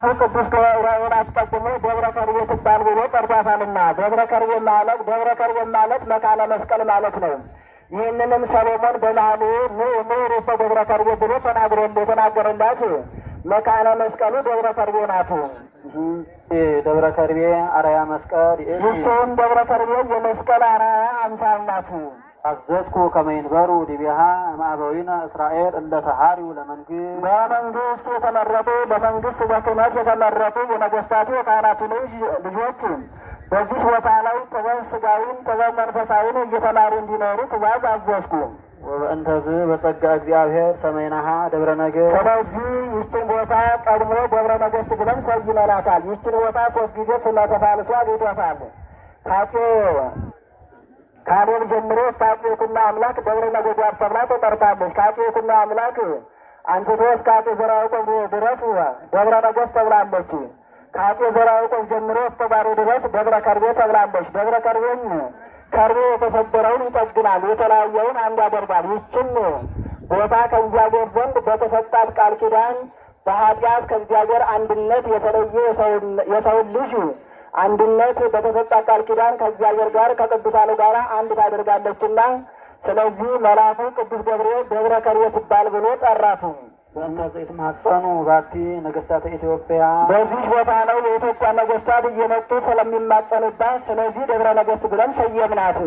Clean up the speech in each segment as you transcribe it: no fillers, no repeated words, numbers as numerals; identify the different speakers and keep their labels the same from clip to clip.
Speaker 1: ቅዱስ ገብርኤል አስቀድሞ ደብረ ከርቤ ትባል ብሎ ጠርቷታልና ደብረ ከርቤ ማለት መካነ መስቀል ማለት ነው። ይህንንም ሰሎሞን በመኃልየ ርዕሰ ደብረ ከርቤ ብሎ የተናገረላት መካነ መስቀሉ ደብረ ከርቤ ናት።
Speaker 2: ደብረ ከርቤ አርአያ መስቀል
Speaker 1: ይህችም ደብረ ከርቤ የመስቀል አርአያ አምሳል ናት።
Speaker 2: አዘዝኩ ከመ ይንበሩ ዲቤሃ እምአበዊነ እስራኤል እለ ተሃሪው ለመንግሥት
Speaker 1: በመንግስት የተመረጡ በመንግስት በክህነት የተመረጡ የነገስታቱ የካህናቱ ልጆች በዚህ ቦታ ላይ ጥበብ ሥጋዊን ጥበብ መንፈሳዊን እየተማሩ እንዲኖሩ ትእዛዝ አዘዝኩ።
Speaker 2: ወበእንተዝ በጸጋ እግዚአብሔር ሰመይናሃ ደብረ ነገሥት።
Speaker 1: ስለዚህ ይችን ቦታ ቀድሞ ደብረ ነገሥት ብለን ሰይመናታል። ይችን ቦታ 3 ጊዜ ስመ ተፋልሶ አግኝቷታል። ከአፄ ካሌብ ጀምሮ እስከ አፄ ይኩኖ አምላክ ደብረ ነጎድጓድ ተብላ ተጠርታለች። ከአፄ ይኩኖ አምላክ አንስቶ እስከ አፄ ዘርዓ ያዕቆብ ድረስ ደብረ ነገሥት ተብላለች። ከአፄ ዘርዓ ያዕቆብ ጀምሮ እስከ ዛሬ ድረስ ደብረ ከርቤ ተብላለች። ደብረ ከርቤም ከርቤ የተሰበረውን ይጠግናል፣ የተለያየውን አንድ ያደርጋል። ይችን ቦታ ከእግዚአብሔር ዘንድ በተሰጣት ቃል ኪዳን በኃጢአት ከእግዚአብሔር አንድነት የተለየ የሰውን ልጅ አንድነት በተሰጣት ቃል ኪዳን ከእግዚአብሔር ጋር ከቅዱሳኑ ጋር አንድ ታደርጋለችና ስለዚህ መልአኩ ቅዱስ ገብርኤል ደብረ ከርቤ ትባል ብሎ ጠራቱ።
Speaker 2: በእነዚህ የተማጸኑ ባቲ ነገስታተ ኢትዮጵያ
Speaker 1: በዚህ ቦታ ነው የኢትዮጵያ ነገስታት እየመጡ ስለሚማጸኑባት ስለዚህ ደብረ ነገሥት ብለን ሰየምናት።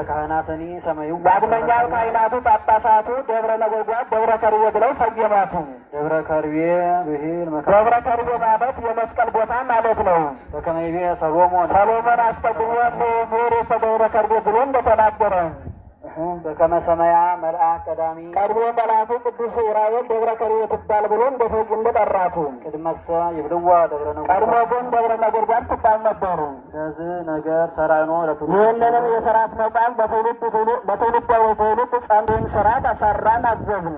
Speaker 2: ካህናተኒ ሰማዩ
Speaker 1: ዳግመኛው ካህናቱ ጳጳሳቱ ደብረ ነጎድጓድ ደብረ ከርቤ ብለው ሰየሟት።
Speaker 2: ደብረ ከርቤ ብሂል
Speaker 1: ደብረ ከርቤ ማለት የመስቀል ቦታ ማለት ነው።
Speaker 2: በከመ ይቤ ሰሎሞን
Speaker 1: አስቀድሞ ርዕሰ ደብረ ከርቤ ብሎ እንደተናገረ
Speaker 2: በከመ ሰማያ መልአክ ቀዳሚ
Speaker 1: ቀድሞ መልአኩ ቅዱስ ዑራኤል ደብረ ከርቤ ትባል ብሎ እንደጠራቱ
Speaker 2: ቅድመሰ ይብልዋ ደብረ ነጎድጓድ
Speaker 1: ቀድሞ ግን ደብረ ነጎድጓድ ትባል ነበሩ።
Speaker 2: ለዚህ ነገር ሰራይኖ
Speaker 1: ይህንንም የሥርዓት መጽሐፍ በትውልድ ጸንተን ሥርዓት አሰራን አዘዝን።